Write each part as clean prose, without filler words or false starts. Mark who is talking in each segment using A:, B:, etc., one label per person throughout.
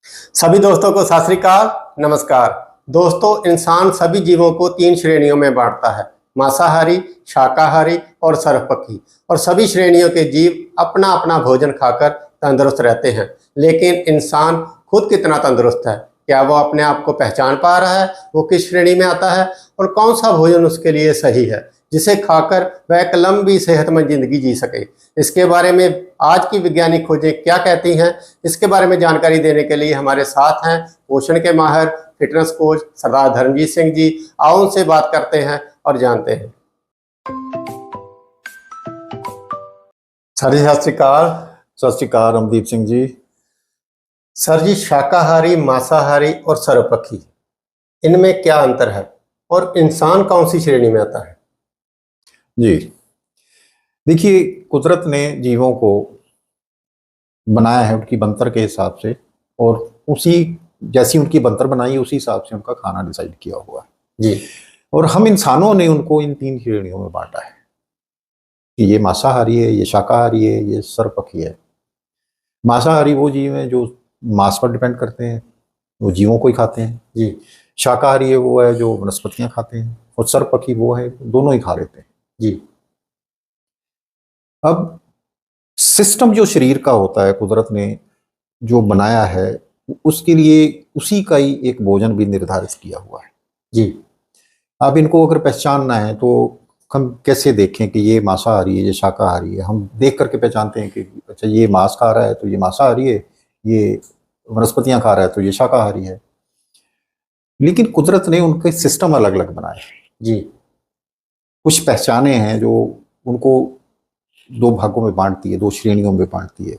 A: सभी दोस्तों को सत श्री अकाल, नमस्कार। दोस्तों, इंसान सभी जीवों को 3 श्रेणियों में बांटता है: मांसाहारी, शाकाहारी और सर्वभक्षी। और सभी श्रेणियों के जीव अपना अपना भोजन खाकर तंदुरुस्त रहते हैं। लेकिन इंसान खुद कितना तंदुरुस्त है? क्या वो अपने आप को पहचान पा रहा है? वो किस श्रेणी में आता है और कौन सा भोजन उसके लिए सही है, जिसे खाकर वह एक लंबी सेहतमंद जिंदगी जी सके? इसके बारे में आज की वैज्ञानिक खोजें क्या कहती हैं, इसके बारे में जानकारी देने के लिए हमारे साथ हैं पोषण के माहिर, फिटनेस कोच सरदार धर्मजीत सिंह जी। आओ उनसे बात करते हैं और जानते हैं। सर जी, सत श्री अकाल।
B: सत श्री अकाल रमदीप सिंह जी।
A: सर जी, शाकाहारी, मांसाहारी और सर्वभक्षी, इनमें क्या अंतर है और इंसान कौन सी श्रेणी में आता है?
B: जी देखिए, कुदरत ने जीवों को बनाया है उनकी बनतर के हिसाब से, और उसी जैसी उनकी बनतर बनाई उसी हिसाब से उनका खाना डिसाइड किया हुआ है
A: जी।
B: और हम इंसानों ने उनको इन 3 श्रेणियों में बांटा है कि ये मांसाहारी है, ये शाकाहारी है, ये सर्वभक्षी है। मांसाहारी वो जीव हैं जो मांस पर डिपेंड करते हैं, वो जीवों को ही खाते हैं।
A: जी।
B: शाकाहारी है वो है जो वनस्पतियां खाते हैं, और सर्वभक्षी वो है दोनों ही खा लेते हैं।
A: जी।
B: अब सिस्टम जो शरीर का होता है, कुदरत ने जो बनाया है, उसके लिए उसी का ही एक भोजन भी निर्धारित किया हुआ है।
A: जी।
B: अब इनको अगर पहचानना है तो हम कैसे देखें कि ये मांसाहारी है, ये शाकाहारी है? हम देख करके पहचानते हैं कि अच्छा, ये मांस खा रहा है तो ये मांसाहारी है, ये वनस्पतियां खा रहा है तो ये शाकाहारी है। लेकिन कुदरत ने उनके सिस्टम अलग अलग बनाए हैं।
A: जी।
B: कुछ पहचाने हैं जो उनको 2 भागों में बांटती है, 2 श्रेणियों में बांटती है,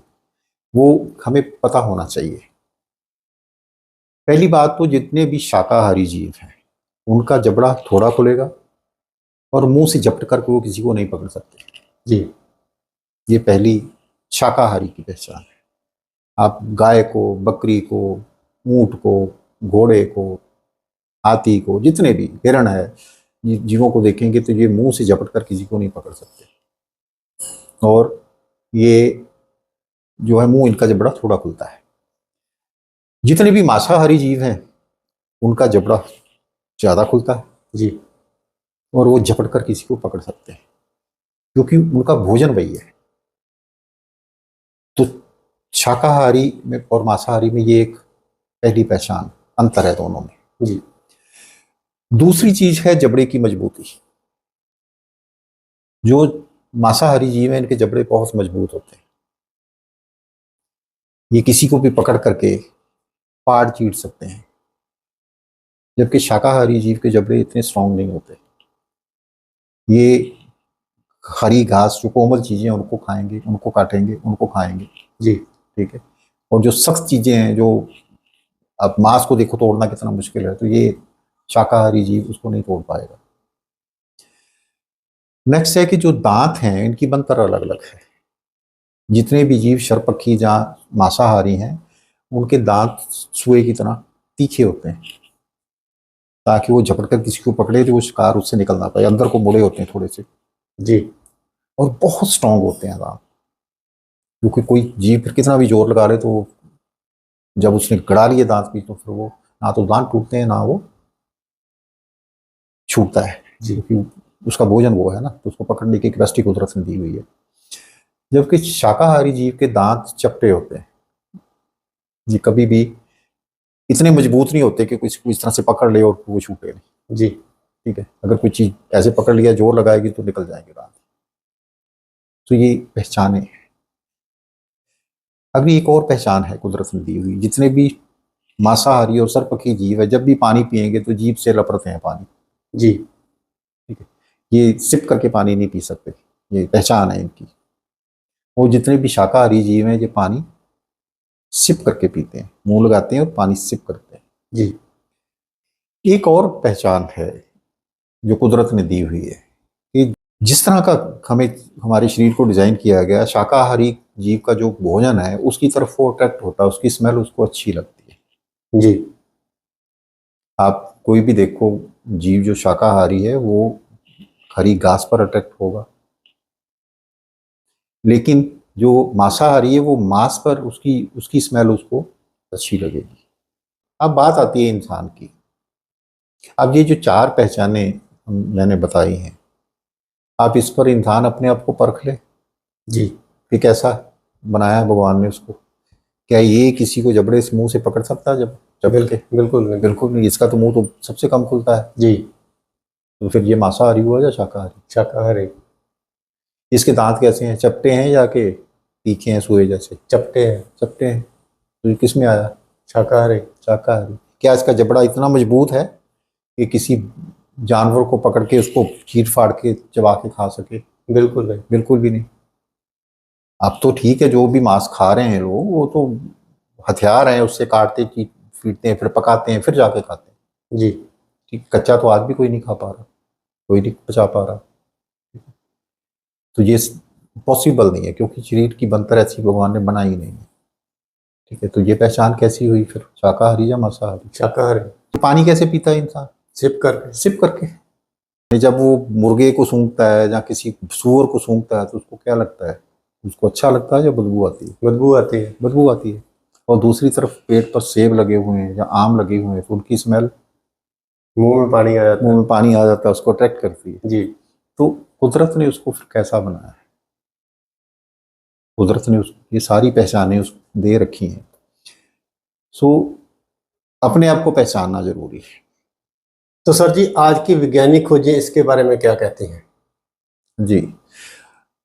B: वो हमें पता होना चाहिए। पहली बात तो जितने भी शाकाहारी जीव हैं उनका जबड़ा थोड़ा खुलेगा और मुंह से झपट करके वो किसी को नहीं पकड़ सकते।
A: जी।
B: ये पहली शाकाहारी की पहचान है। आप गाय को, बकरी को, ऊंट को, घोड़े को, हाथी को, जितने भी हिरण है, जीवों को देखेंगे तो ये मुंह से झपट कर किसी को नहीं पकड़ सकते, और ये जो है मुंह इनका जबड़ा थोड़ा खुलता है। जितने भी मांसाहारी जीव हैं उनका जबड़ा ज्यादा खुलता है
A: जी।
B: और वो झपट कर किसी को पकड़ सकते हैं, क्योंकि उनका भोजन वही है। तो शाकाहारी में और मांसाहारी में ये एक पहली पहचान, अंतर है दोनों में।
A: जी।
B: दूसरी चीज है जबड़े की मजबूती। जो मांसाहारी जीव है इनके जबड़े बहुत मजबूत होते हैं, ये किसी को भी पकड़ करके पाड़ चीर सकते हैं, जबकि शाकाहारी जीव के जबड़े इतने स्ट्रांग नहीं होते। ये हरी घास, जो कोमल चीजें उनको खाएंगे, उनको काटेंगे, उनको खाएंगे।
A: जी।
B: ठीक है। और जो सख्त चीजें हैं, जो अब मांस को देखो तोड़ना कितना मुश्किल है, तो ये शाकाहारी जीव उसको नहीं तोड़ पाएगा। नेक्स्ट है कि जो दांत हैं इनकी बनतर अलग अलग है। जितने भी जीव सर्वभक्षी जहाँ मांसाहारी हैं उनके दांत सुए की तरह तीखे होते हैं, ताकि वो झपट कर किसी को पकड़े तो वो शिकार उससे निकल ना पाए। अंदर को मुड़े होते हैं थोड़े से।
A: जी।
B: और बहुत स्ट्रांग होते हैं दांत, क्योंकि कोई जीव फिर कितना भी जोर लगा ले तो जब उसने गड़ा लिए दांत भी, तो फिर वो ना तो दांत टूटते हैं ना वो छूटता है, क्योंकि उसका भोजन वो है ना, तो उसको पकड़ने की कैपेसिटी कुदरत ने दी हुई है। जबकि शाकाहारी जीव के दांत चपटे होते हैं, ये कभी भी इतने मजबूत नहीं होते कि किसी को इस तरह से पकड़ ले और वो छूटे नहीं।
A: जी।
B: ठीक है। अगर कोई चीज ऐसे पकड़ लिया, जोर लगाएगी तो निकल जाएंगे दांत। तो ये पहचाने हैं। अभी एक और पहचान है कुदरत ने दी हुई। जितने भी मांसाहारी और सर्वभक्षी जीव है, जब भी पानी पिएंगे तो जीभ से लपड़ते हैं पानी।
A: जी।
B: ठीक है। ये सिप करके पानी नहीं पी सकते, ये पहचान है इनकी। और जितने भी शाकाहारी जीव हैं ये पानी सिप करके पीते हैं, मुंह लगाते हैं और पानी सिप करते हैं।
A: जी।
B: एक और पहचान है जो कुदरत ने दी हुई है कि जिस तरह का हमें हमारे शरीर को डिजाइन किया गया, शाकाहारी जीव का जो भोजन है उसकी तरफ वो अट्रैक्ट होता है, उसकी स्मेल उसको अच्छी लगती है।
A: जी।
B: आप कोई भी देखो जीव जो शाकाहारी है वो हरी घास पर अट्रैक्ट होगा, लेकिन जो मांसाहारी है वो मांस पर उसकी स्मेल उसको अच्छी लगेगी। अब बात आती है इंसान की। अब ये जो 4 पहचानें मैंने बताई हैं, आप इस पर इंसान अपने आप को परख ले
A: जी
B: कि कैसा बनाया है भगवान ने उसको। क्या ये किसी को जबड़े से मुंह से पकड़ सकता है? जब जब के
A: बिल्कुल नहीं।
B: बिल्कुल नहीं। इसका तो मुंह तो सबसे कम खुलता है।
A: जी
B: तो फिर ये मांसाहारी हुआ या शाकाहारी?
A: शाकाहारी।
B: इसके दांत कैसे हैं? चपटे हैं या के तीखे हैं सुए जैसे?
A: चपटे हैं।
B: चपटे हैं। तो ये किस में आया?
A: शाकाहारी।
B: शाकाहारी। क्या इसका जबड़ा इतना मजबूत है कि किसी जानवर को पकड़ के उसको चीर फाड़ के चबा के खा सके?
A: बिल्कुल नहीं।
B: बिल्कुल भी नहीं। अब तो ठीक है, जो भी मांस खा रहे हैं लोग वो तो हथियार हैं, उससे काटते पीटते हैं, फिर पकाते हैं, फिर जाके खाते हैं।
A: जी
B: ठीक, कच्चा तो आज भी कोई नहीं खा पा रहा, कोई नहीं पचा पा रहा। तो ये पॉसिबल नहीं है, क्योंकि शरीर की बनतर ऐसी भगवान ने बनाई नहीं है। ठीक है, तो ये पहचान कैसी हुई फिर, शाकाहारी या मांसाहारी?
A: शाकाहारी।
B: तो पानी कैसे पीता है इंसान?
A: सिप करके।
B: सिप करके। जब वो मुर्गे को सूंघता है या किसी सूअर को सूंघता है तो उसको क्या लगता है? उसको अच्छा लगता है या बदबू आती है?
A: बदबू आती है।
B: बदबू आती है। और दूसरी तरफ पेट पर सेब लगे हुए हैं या आम लगे हुए हैं तो उनकी स्मेल
A: मुंह में पानी आ जाता
B: मुंह में पानी आ जाता है, उसको अट्रैक्ट करती है।
A: है। जी
B: तो कुदरत ने उसको फिर कैसा बनाया है? कुदरत ने ये सारी पहचानें उसको दे रखी हैं। सो अपने आप को पहचानना जरूरी है।
A: तो सर जी, आज की वैज्ञानिक खोजें इसके बारे में क्या कहती हैं?
B: जी,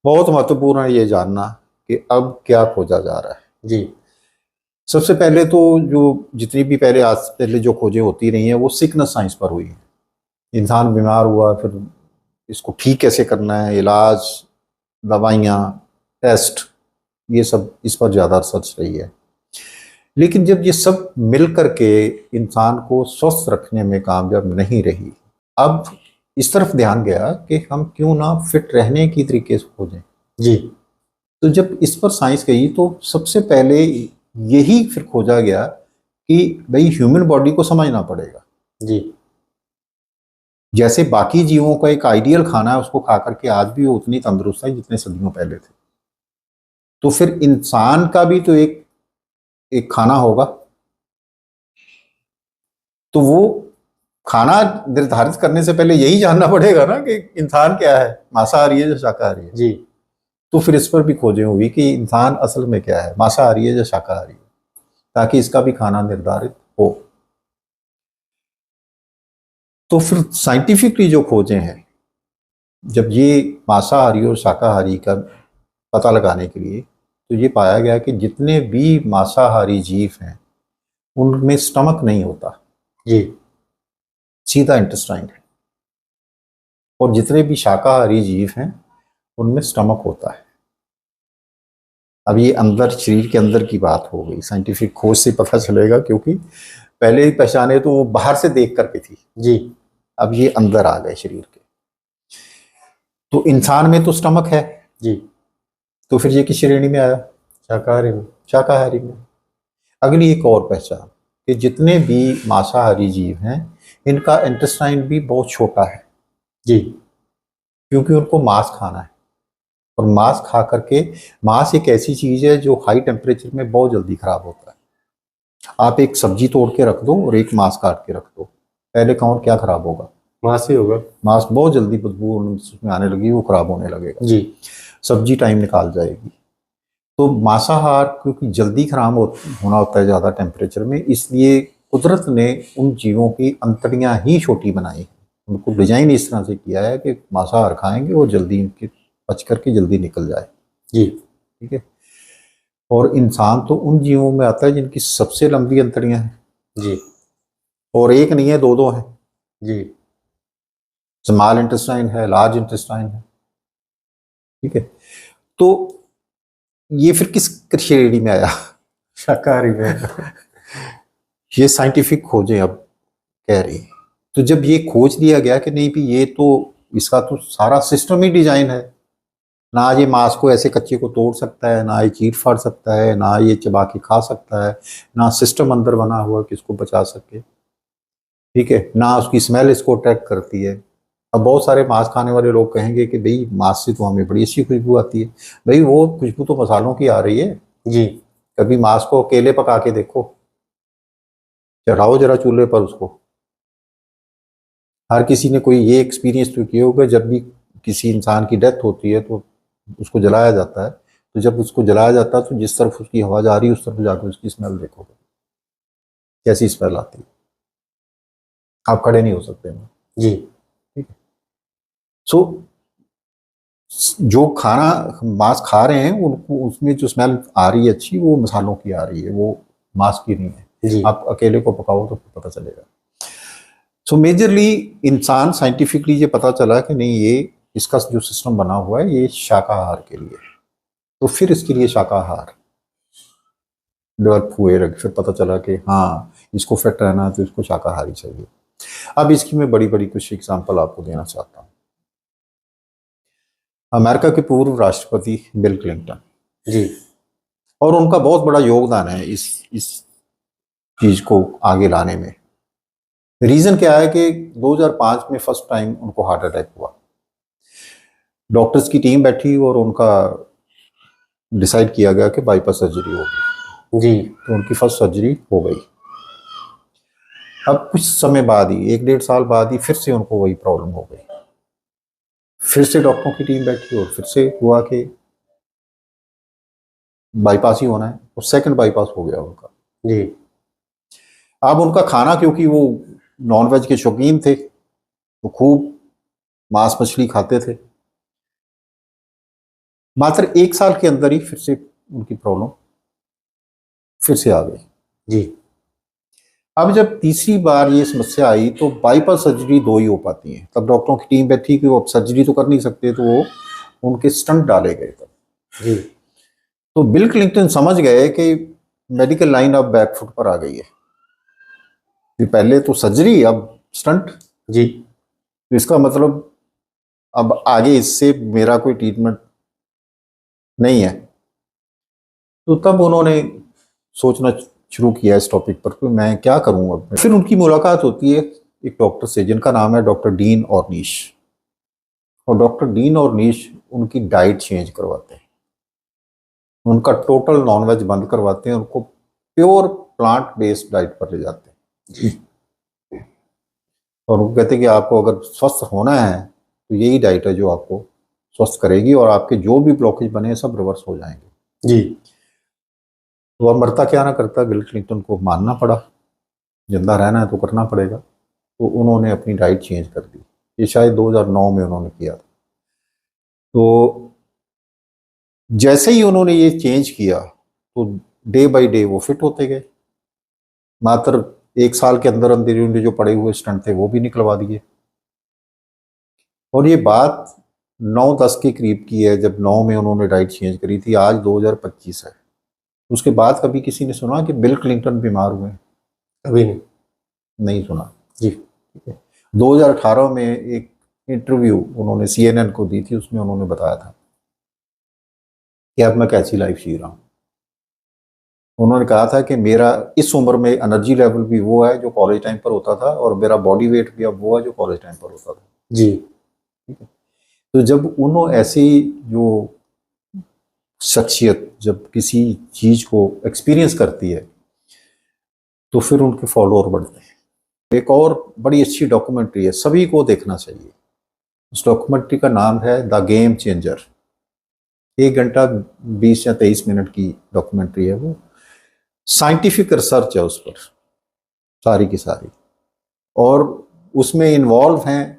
B: बहुत महत्वपूर्ण है ये जानना कि अब क्या खोजा जा रहा है।
A: जी
B: सबसे पहले तो जो जितनी भी आज पहले जो खोजें होती रही हैं वो सिकनेस साइंस पर हुई है। इंसान बीमार हुआ, फिर इसको ठीक कैसे करना है, इलाज, दवाइयाँ, टेस्ट, ये सब इस पर ज़्यादा रिसर्च रही है। लेकिन जब ये सब मिल करके इंसान को स्वस्थ रखने में कामयाब नहीं रही, अब इस तरफ ध्यान गया कि हम क्यों ना फिट रहने की तरीके से खोजें।
A: जी
B: तो जब इस पर साइंस गई तो सबसे पहले यही फिर खोजा गया कि भाई ह्यूमन बॉडी को समझना पड़ेगा।
A: जी
B: जैसे बाकी जीवों का एक आइडियल खाना है, उसको खा करके आज भी वो उतनी तंदुरुस्त है जितने सदियों पहले थे, तो फिर इंसान का भी तो एक एक खाना होगा। तो वो खाना निर्धारित करने से पहले यही जानना पड़ेगा ना कि इंसान क्या है, मांसाहारी है या शाकाहारी है।
A: जी
B: तो फिर इस पर भी खोजें हुई कि इंसान असल में क्या है, मांसाहारी है या शाकाहारी है, ताकि इसका भी खाना निर्धारित हो। तो फिर साइंटिफिकली जो खोजें हैं, जब ये मांसाहारी और शाकाहारी का पता लगाने के लिए, तो ये पाया गया कि जितने भी मांसाहारी जीव हैं उनमें स्टमक नहीं होता,
A: जी
B: सीधा इंटेस्टाइन है। और जितने भी शाकाहारी जीव हैं उनमें स्टमक होता है। अब ये अंदर शरीर के अंदर की बात हो गई, साइंटिफिक खोज से पता चलेगा, क्योंकि पहले ही पहचाने तो वो बाहर से देख करके थी,
A: जी
B: अब ये अंदर आ गए शरीर के। तो इंसान में तो स्टमक है,
A: जी
B: तो फिर ये किस श्रेणी में आया?
A: शाकाहारी में।
B: शाकाहारी में। अगली एक और पहचान कि जितने भी मांसाहारी जीव हैं इनका इंटेस्टाइन भी बहुत छोटा है,
A: जी
B: क्योंकि उनको मांस खाना है। और मांस खा करके, मांस एक ऐसी चीज है जो हाई टेम्परेचर में बहुत जल्दी खराब होता है। आप एक सब्जी तोड़ के रख दो और एक मांस काट के रख दो, पहले कौन क्या खराब होगा?
A: मांस ही होगा।
B: मांस बहुत जल्दी बदबू उसमें आने लगी, वो खराब होने लगेगा।
A: जी
B: सब्जी टाइम निकाल जाएगी। तो मांसाहार क्योंकि जल्दी खराब होना होता है ज़्यादा टेम्परेचर में, इसलिए कुदरत ने उन जीवों की अंतड़ियाँ ही छोटी बनाई हैं। उनको डिजाइन इस तरह से किया है कि मांसाहार खाएंगे और जल्दी इनके पच करके जल्दी निकल जाए।
A: जी
B: ठीक है। और इंसान तो उन जीवों में आता है जिनकी सबसे लंबी अंतड़ियाँ हैं,
A: जी
B: और एक नहीं है, दो दो हैं।
A: जी
B: स्मॉल इंटेस्टाइन है, लार्ज इंटेस्टाइन है। ठीक है। तो ये फिर किस श्रेणी में आया?
A: शाकाहारी में।
B: ये साइंटिफिक खोजें अब कह रही हैं। तो जब ये खोज लिया गया कि नहीं भी ये तो, इसका तो सारा सिस्टम ही डिजाइन है, ना ये मांस को ऐसे कच्चे को तोड़ सकता है, ना ये चीर फाड़ सकता है, ना ये चबा के खा सकता है, ना सिस्टम अंदर बना हुआ कि इसको बचा सके। ठीक है, ना उसकी स्मेल इसको अट्रैक्ट करती है। अब बहुत सारे मांस खाने वाले लोग कहेंगे कि भाई मांस से तो हमें बड़ी अच्छी खुशबू आती है। भाई वो खुशबू तो मसालों की आ रही है।
A: जी
B: कभी मांस को अकेले पका के देखो, चढ़ाओ जरा चूल्हे पर उसको। हर किसी ने कोई ये एक्सपीरियंस तो किया होगा, जब भी किसी इंसान की डेथ होती है तो उसको जलाया जाता है, तो जब उसको जलाया जाता है तो जिस तरफ उसकी हवा जा रही है उस तरफ जाकर उसकी स्मेल देखोगे कैसी स्मेल आती है, आप खड़े नहीं हो सकते हैं।
A: जी।
B: ठीक है। सो जो खाना मांस खा रहे हैं उनको उसमें जो स्मेल आ रही है अच्छी, वो मसालों की आ रही है, वो मांस की नहीं है।
A: जी।
B: आप अकेले को पकाओ तो पता चलेगा। सो मेजरली इंसान साइंटिफिकली ये पता चला कि नहीं, ये इसका जो सिस्टम बना हुआ है ये शाकाहार के लिए, तो फिर इसके लिए शाकाहार डेवलप हुए। फिर पता चला कि हाँ इसको फिट रहना है तो इसको शाकाहारी चाहिए। अब इसकी मैं बड़ी बड़ी कुछ एग्जांपल आपको देना चाहता हूँ। अमेरिका के पूर्व राष्ट्रपति बिल क्लिंटन
A: जी।
B: और उनका बहुत बड़ा योगदान है इस चीज को आगे लाने में। रीजन क्या है कि 2005 में फर्स्ट टाइम उनको हार्ट अटैक हुआ। डॉक्टर्स की टीम बैठी और उनका डिसाइड किया गया कि बाईपास सर्जरी होगी।
A: जी।
B: तो उनकी फर्स्ट सर्जरी हो गई। अब कुछ समय बाद ही, 1-1.5 साल बाद ही, फिर से उनको वही प्रॉब्लम हो गई। फिर से डॉक्टरों की टीम बैठी और फिर से हुआ कि बाईपास ही होना है, और सेकंड बाईपास हो गया उनका।
A: जी।
B: अब उनका खाना, क्योंकि वो नॉनवेज के शौकीन थे, तो खूब मांस मछली खाते थे। मात्र 1 साल के अंदर ही फिर से उनकी प्रॉब्लम फिर से आ गई।
A: जी।
B: अब जब तीसरी बार ये समस्या आई तो बाईपास सर्जरी 2 ही हो पाती है। तब डॉक्टरों की टीम बैठी कि वो अब सर्जरी तो कर नहीं सकते, तो वो उनके स्टंट डाले गए तब।
A: जी।
B: तो बिल क्लिंटन समझ गए कि मेडिकल लाइन अब बैकफुट पर आ गई है, कि पहले तो सर्जरी अब स्टंट।
A: जी।
B: तो इसका मतलब अब आगे इससे मेरा कोई ट्रीटमेंट नहीं है। तो तब उन्होंने सोचना शुरू किया इस टॉपिक पर कि मैं क्या करूं अब। फिर उनकी मुलाकात होती है एक डॉक्टर से जिनका नाम है डॉक्टर डीन ऑर्निश। और डॉक्टर डीन ऑर्निश उनकी डाइट चेंज करवाते हैं, उनका टोटल नॉनवेज बंद करवाते हैं, उनको प्योर प्लांट बेस्ड डाइट पर ले जाते हैं। और वो कहते हैं कि आपको अगर स्वस्थ होना है तो यही डाइट है जो आपको स्वस्थ करेगी, और आपके जो भी ब्लॉकेज बने हैं सब रिवर्स हो जाएंगे।
A: जी।
B: तो अब मरता क्या ना करता, बिल क्लिंटन को मानना पड़ा, जिंदा रहना है तो करना पड़ेगा। तो उन्होंने अपनी डाइट चेंज कर दी। ये शायद 2009 में उन्होंने किया था। तो जैसे ही उन्होंने ये चेंज किया तो डे बाय डे वो फिट होते गए। मात्र 1 साल के अंदर अंदर उनके जो पड़े हुए स्टंट थे वो भी निकलवा दिए। और ये बात 9-10 के करीब की है, जब 9 में उन्होंने डाइट चेंज करी थी। आज 2025 है। उसके बाद कभी किसी ने सुना कि बिल क्लिंटन बीमार हुए?
A: अभी नहीं।
B: नहीं सुना।
A: जी।
B: ठीक है। 2018 में एक इंटरव्यू उन्होंने CNN को दी थी, उसमें उन्होंने बताया था कि अब मैं कैसी लाइफ जी रहा हूँ। उन्होंने कहा था कि मेरा इस उम्र में एनर्जी लेवल भी वो है जो कॉलेज टाइम पर होता था, और मेरा बॉडी वेट भी अब वो है जो कॉलेज टाइम पर होता था।
A: जी।
B: ठीक है। तो जब उन्होंने ऐसी जो शख्सियत जब किसी चीज को एक्सपीरियंस करती है तो फिर उनके फॉलोअर बढ़ते हैं। एक और बड़ी अच्छी डॉक्यूमेंट्री है, सभी को देखना चाहिए। उस डॉक्यूमेंट्री का नाम है द गेम चेंजर। 1 घंटा 20 या 23 मिनट की डॉक्यूमेंट्री है वो। साइंटिफिक रिसर्च है उस पर सारी की सारी, और उसमें इन्वॉल्व हैं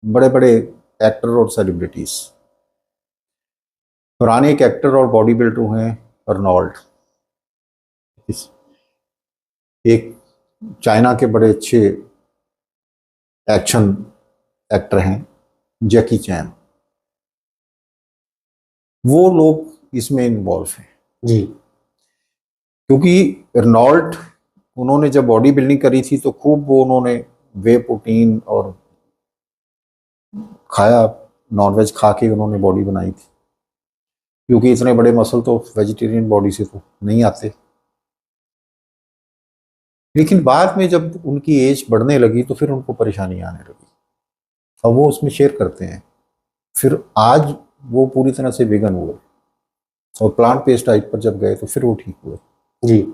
B: बड़े बड़े एक्टर और सेलिब्रिटीज। पुराने एक एक्टर और बॉडी बिल्डर हैं अर्नोल्ड, एक चाइना के बड़े अच्छे एक्शन एक्टर हैं जैकी चैन। वो लोग इसमें इन्वॉल्व हैं।
A: जी।
B: क्योंकि अर्नोल्ड, उन्होंने जब बॉडी बिल्डिंग करी थी तो खूब वो उन्होंने वे प्रोटीन और खाया, नॉनवेज खा के उन्होंने बॉडी बनाई थी, क्योंकि इतने बड़े मसल तो वेजिटेरियन बॉडी से तो नहीं आते। लेकिन बाद में जब उनकी एज बढ़ने लगी तो फिर उनको परेशानी आने लगी, और वो उसमें शेयर करते हैं। फिर आज वो पूरी तरह से वेगन हुए और प्लांट बेस्ड डाइट पर जब गए तो फिर वो ठीक हुए।
A: जी।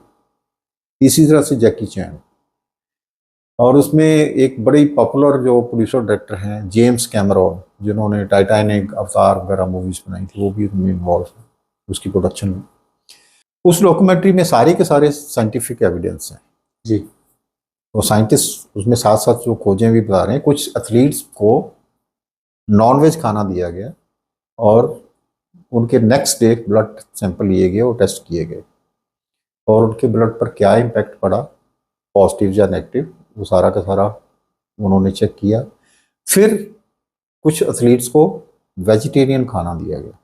B: इसी तरह से जैकी चैन, और उसमें एक बड़ी पॉपुलर जो प्रोड्यूसर डायरेक्टर हैं जेम्स कैमरॉन, जिन्होंने टाइटैनिक, अवतार वगैरह मूवीज बनाई थी, वो भी उसमें इन्वॉल्व है उसकी प्रोडक्शन में। उस डॉक्यूमेंट्री में सारे के सारे साइंटिफिक एविडेंस हैं
A: जी।
B: तो साइंटिस्ट उसमें साथ साथ जो खोजें भी बता रहे हैं, कुछ एथलीट्स को नॉनवेज खाना दिया गया और उनके नेक्स्ट डे ब्लड सैंपल लिए गए और टेस्ट किए गए, और उनके ब्लड पर क्या इम्पैक्ट पड़ा, पॉजिटिव या नेगेटिव, वो सारा का सारा उन्होंने चेक किया। फिर कुछ एथलीट्स को वेजिटेरियन खाना दिया गया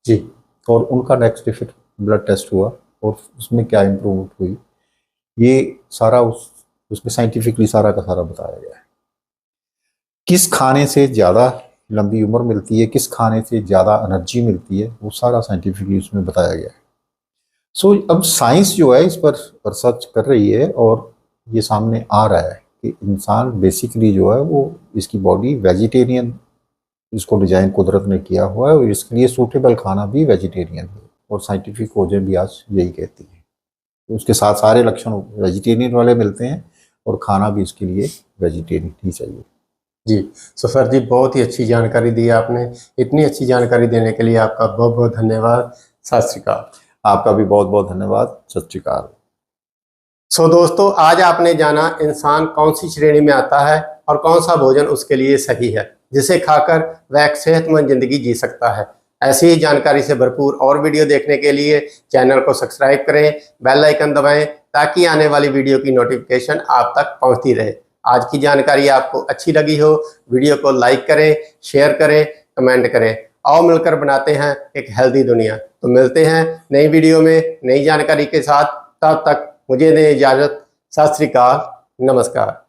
A: जी।
B: और उनका नेक्स्ट डे फिर ब्लड टेस्ट हुआ और उसमें क्या इम्प्रूवमेंट हुई, ये सारा उसमें साइंटिफिकली सारा का सारा बताया गया है। किस खाने से ज़्यादा लंबी उम्र मिलती है, किस खाने से ज़्यादा एनर्जी मिलती है, वो सारा साइंटिफिकली उसमें बताया गया है। सो अब साइंस जो है इस पर रिसर्च कर रही है और ये सामने आ रहा है कि इंसान बेसिकली जो है वो इसकी बॉडी वेजिटेरियन, इसको डिजाइन कुदरत ने किया हुआ है और इसके लिए सूटेबल खाना भी वेजिटेरियन है, और साइंटिफिक खोजें भी आज यही कहती हैं। तो उसके साथ सारे लक्षण वेजिटेरियन वाले मिलते हैं और खाना भी इसके लिए वेजिटेरियन ही चाहिए।
A: जी। सो सर जी, बहुत ही अच्छी जानकारी दी आपने। इतनी अच्छी जानकारी देने के लिए आपका बहुत बहुत धन्यवाद। सत श्री अकाल।
B: आपका भी बहुत बहुत धन्यवाद। सत श्री अकाल।
A: सो दोस्तों, आज आपने जाना इंसान कौन सी श्रेणी में आता है और कौन सा भोजन उसके लिए सही है, जिसे खाकर वह एक सेहतमंद जिंदगी जी सकता है। ऐसी ही जानकारी से भरपूर और वीडियो देखने के लिए चैनल को सब्सक्राइब करें, बेल आइकन दबाएं, ताकि आने वाली वीडियो की नोटिफिकेशन आप तक पहुंचती रहे। आज की जानकारी आपको अच्छी लगी हो, वीडियो को लाइक करें, शेयर करें, कमेंट करें। आओ मिलकर बनाते हैं एक हेल्दी दुनिया। तो मिलते हैं नई वीडियो में नई जानकारी के साथ। तब तक मुझे दें इजाज़त। सत श्री अकाल। नमस्कार।